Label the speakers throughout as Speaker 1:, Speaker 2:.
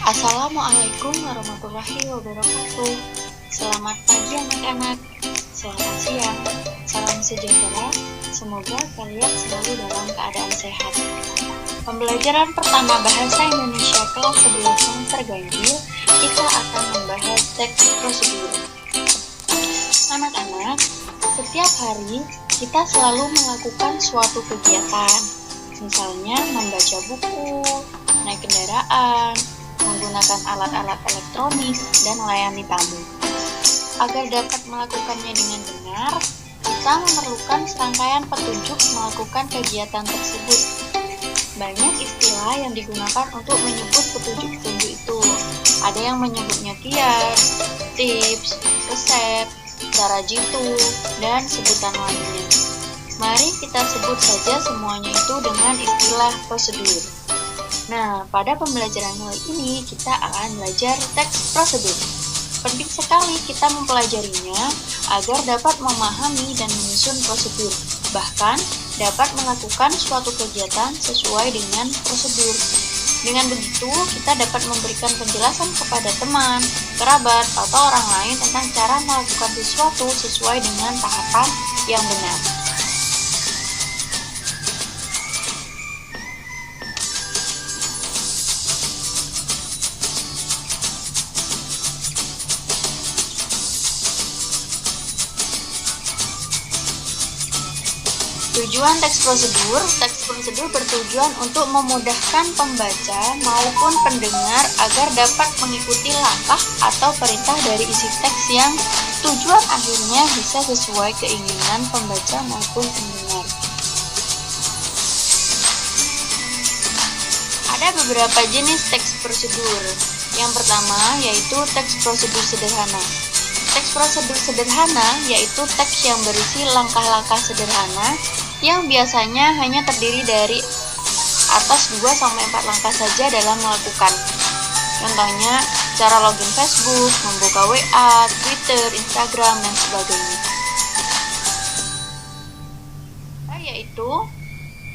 Speaker 1: Assalamualaikum warahmatullahi wabarakatuh. Selamat pagi anak-anak, selamat siang, salam sejahtera. Semoga kalian selalu dalam keadaan sehat. Pembelajaran pertama Bahasa Indonesia kelas 11 semester ganjil, kita akan membahas teks prosedur. Anak-anak, setiap hari kita selalu melakukan suatu kegiatan, misalnya membaca buku, naik kendaraan, menggunakan alat-alat elektronik, dan melayani tamu. Agar dapat melakukannya dengan benar, kita memerlukan serangkaian petunjuk melakukan kegiatan tersebut. Banyak istilah yang digunakan untuk menyebut petunjuk-petunjuk itu. Ada yang menyebutnya kias, tips, resep, cara jitu, dan sebutan lainnya. Mari kita sebut saja semuanya itu dengan istilah prosedur. Nah, pada pembelajaran kali ini kita akan belajar teks prosedur. Penting sekali kita mempelajarinya agar dapat memahami dan menyusun prosedur, bahkan dapat melakukan suatu kegiatan sesuai dengan prosedur. Dengan begitu, kita dapat memberikan penjelasan kepada teman, kerabat, atau orang lain tentang cara melakukan sesuatu sesuai dengan tahapan yang benar. Tujuan teks prosedur bertujuan untuk memudahkan pembaca maupun pendengar agar dapat mengikuti langkah atau perintah dari isi teks yang tujuan akhirnya bisa sesuai keinginan pembaca maupun pendengar. Ada beberapa jenis teks prosedur. Yang pertama yaitu teks prosedur sederhana. Teks prosedur sederhana yaitu teks yang berisi langkah-langkah sederhana yang biasanya hanya terdiri dari atas 2-4 langkah saja dalam melakukan. Contohnya, cara login Facebook, membuka WA, Twitter, Instagram, dan sebagainya. Yaitu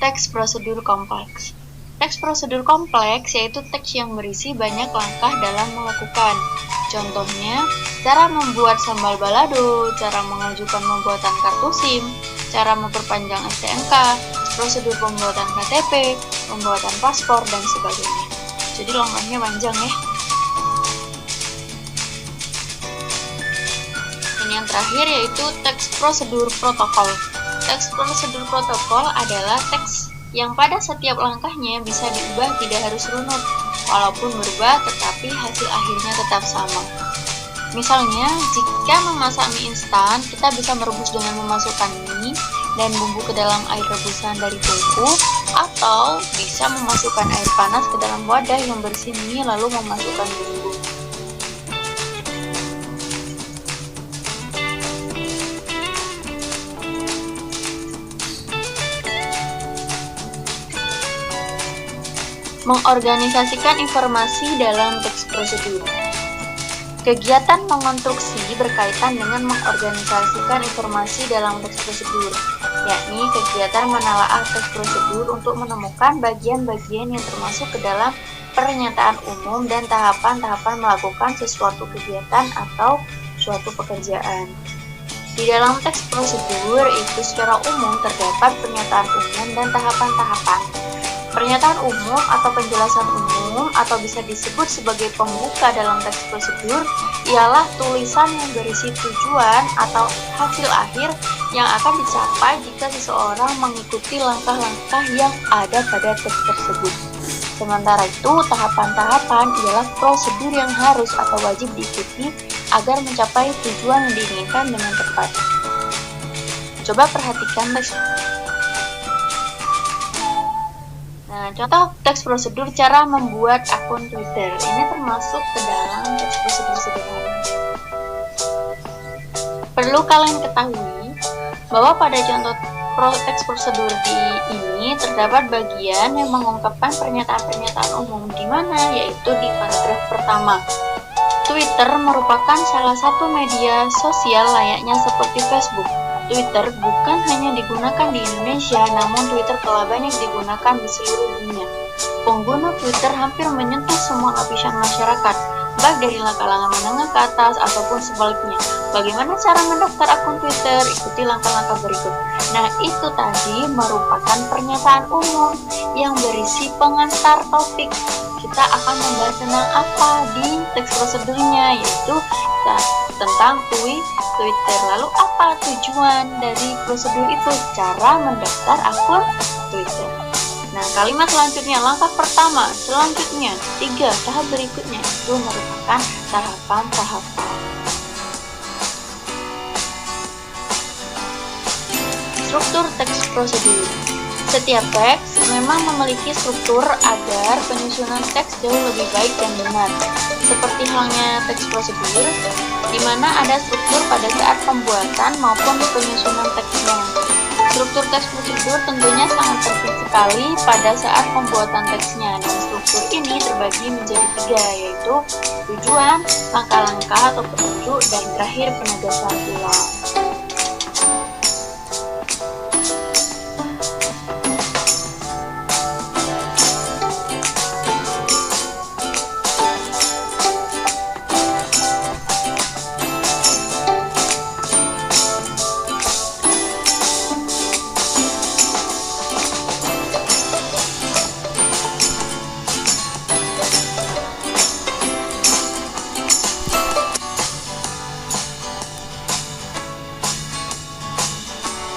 Speaker 1: teks prosedur kompleks. Teks prosedur kompleks yaitu teks yang berisi banyak langkah dalam melakukan. Contohnya, cara membuat sambal balado, cara mengajukan pembuatan kartu SIM, cara memperpanjang STNK, prosedur pembuatan KTP, pembuatan paspor, dan sebagainya. Jadi langkahnya panjang ya. Dan yang terakhir yaitu teks prosedur protokol. Teks prosedur protokol adalah teks yang pada setiap langkahnya bisa diubah, tidak harus runut. Walaupun berubah, tetapi hasil akhirnya tetap sama. Misalnya, jika memasak mie instan, kita bisa merebus dengan memasukkan mie dan bumbu ke dalam air rebusan dari tungku, atau bisa memasukkan air panas ke dalam wadah yang berisi mie lalu memasukkan bumbu. Mengorganisasikan informasi dalam teks prosedur. Kegiatan mengonstruksi berkaitan dengan mengorganisasikan informasi dalam teks prosedur, yakni kegiatan menelaah teks prosedur untuk menemukan bagian-bagian yang termasuk ke dalam pernyataan umum dan tahapan-tahapan melakukan sesuatu kegiatan atau suatu pekerjaan. Di dalam teks prosedur itu secara umum terdapat pernyataan umum dan tahapan-tahapan. Pernyataan umum atau penjelasan umum atau bisa disebut sebagai pembuka dalam teks prosedur ialah tulisan yang berisi tujuan atau hasil akhir yang akan dicapai jika seseorang mengikuti langkah-langkah yang ada pada teks tersebut. Sementara itu, tahapan-tahapan ialah prosedur yang harus atau wajib diikuti agar mencapai tujuan yang diinginkan dengan tepat. Coba perhatikan teks. Nah, contoh teks prosedur cara membuat akun Twitter. Ini termasuk ke dalam teks prosedur sederhana. Perlu kalian ketahui bahwa pada contoh teks prosedur ini terdapat bagian yang mengungkapkan pernyataan-pernyataan umum, di mana yaitu di paragraf pertama. Twitter merupakan salah satu media sosial layaknya seperti Facebook. Twitter bukan hanya digunakan di Indonesia, namun Twitter telah banyak digunakan di seluruh dunia. Pengguna Twitter hampir menyentuh semua lapisan masyarakat, baik dari kalangan menengah ke atas ataupun sebaliknya. Bagaimana cara mendaftar akun Twitter? Ikuti langkah-langkah berikut. Nah, itu tadi merupakan pernyataan umum yang berisi pengantar topik. Kita akan membahas tentang apa di teks prosedurnya, yaitu tentang Twitter. Lalu apa tujuan dari prosedur itu? Cara mendaftar akun Twitter. Nah, kalimat selanjutnya, langkah pertama, selanjutnya, 3 tahap berikutnya itu merupakan tahapan-tahapan. Struktur teks prosedur. Setiap teks memang memiliki struktur agar penyusunan teks jauh lebih baik dan benar. Seperti halnya teks prosedur, di mana ada struktur pada saat pembuatan maupun penyusunan teksnya. Struktur teks prosedur tentunya sangat penting sekali pada saat pembuatan teksnya. Dan struktur ini terbagi menjadi 3, yaitu tujuan, langkah-langkah atau petunjuk, dan terakhir penegasan ulang.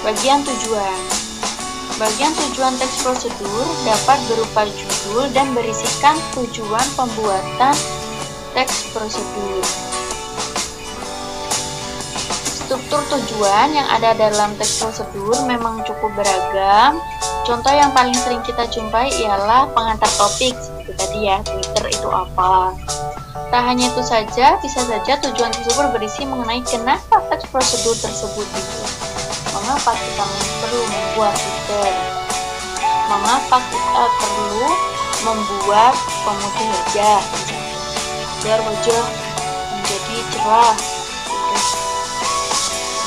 Speaker 1: Bagian tujuan. Bagian tujuan teks prosedur dapat berupa judul dan berisikan tujuan pembuatan teks prosedur. Struktur tujuan yang ada dalam teks prosedur memang cukup beragam. Contoh yang paling sering kita jumpai ialah pengantar topik, seperti tadi ya, Twitter itu apa. Tak hanya itu saja, bisa saja tujuan tersebut berisi mengenai kenapa teks prosedur tersebut itu. Mengapa kita perlu membuat Twitter? Mengapa kita perlu membuat pemutih wajah? Biar wajah menjadi cerah.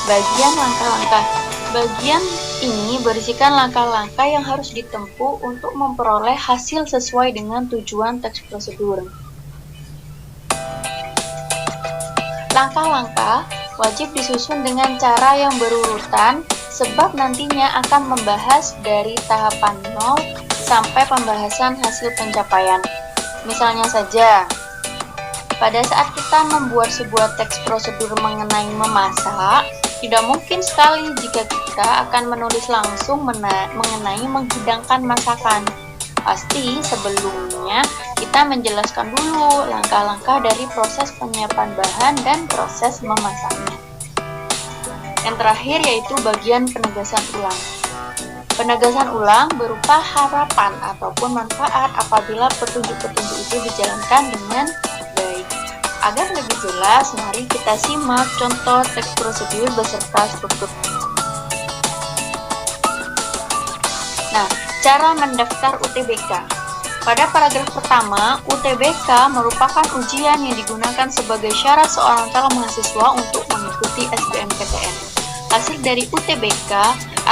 Speaker 1: Bagian langkah-langkah. Bagian ini berisikan langkah-langkah yang harus ditempuh untuk memperoleh hasil sesuai dengan tujuan teks prosedur. Langkah-langkah wajib disusun dengan cara yang berurutan sebab nantinya akan membahas dari tahapan 0 sampai pembahasan hasil pencapaian. Misalnya saja, pada saat kita membuat sebuah teks prosedur mengenai memasak, tidak mungkin sekali jika kita akan menulis langsung mengenai menghidangkan masakan. Pasti sebelumnya kita menjelaskan dulu langkah-langkah dari proses penyiapan bahan dan proses memasaknya. Yang terakhir yaitu bagian penegasan ulang. Penegasan ulang berupa harapan ataupun manfaat apabila petunjuk-petunjuk itu dijalankan dengan baik. Agar lebih jelas, mari kita simak contoh teks prosedur beserta struktur. Nah, cara mendaftar UTBK. Pada paragraf pertama, UTBK merupakan ujian yang digunakan sebagai syarat seorang calon mahasiswa untuk mengikuti SBMPTN. Hasil dari UTBK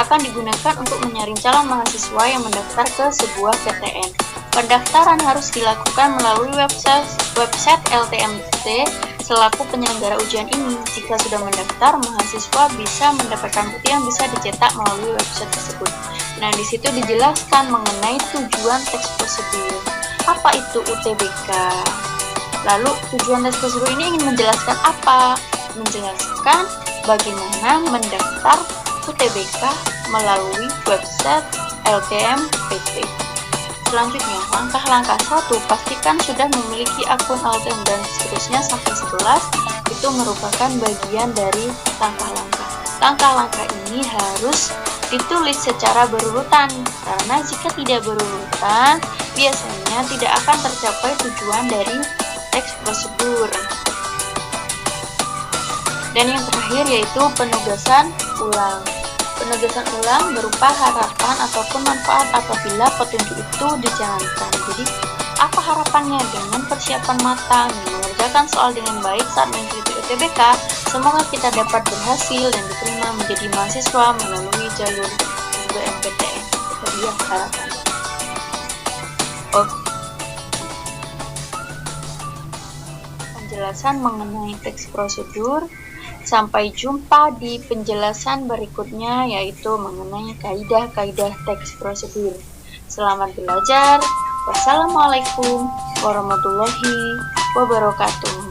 Speaker 1: akan digunakan untuk menyaring calon mahasiswa yang mendaftar ke sebuah PTN. Pendaftaran harus dilakukan melalui website LTMT selaku penyelenggara ujian ini. Jika sudah mendaftar, mahasiswa bisa mendapatkan bukti yang bisa dicetak melalui website tersebut. Nah, di situ dijelaskan mengenai tujuan teks prosedur. Apa itu UTBK? Lalu tujuan teks prosedur ini ingin menjelaskan apa? Menjelaskan bagaimana mendaftar UTBK melalui website LTMPT. Selanjutnya, langkah-langkah 1, pastikan sudah memiliki akun LTM dan seterusnya sampai 11, itu merupakan bagian dari langkah-langkah. Langkah-langkah ini harus ditulis secara berurutan, karena jika tidak berurutan, biasanya tidak akan tercapai tujuan dari teks prosedur. Dan yang terakhir yaitu penugasan ulang. Penugasan ulang berupa harapan ataupun manfaat apabila petunjuk itu dijalankan. Jadi Apa harapannya? Dengan persiapan matang dan mengerjakan soal dengan baik saat mengikuti UTBK, semoga kita dapat berhasil dan diterima menjadi mahasiswa melalui jalur SBMPTN. Itu dia harapannya. Penjelasan mengenai teks prosedur. Sampai jumpa di penjelasan berikutnya, yaitu mengenai kaidah-kaidah teks prosedur. Selamat belajar. Wassalamualaikum warahmatullahi wabarakatuh.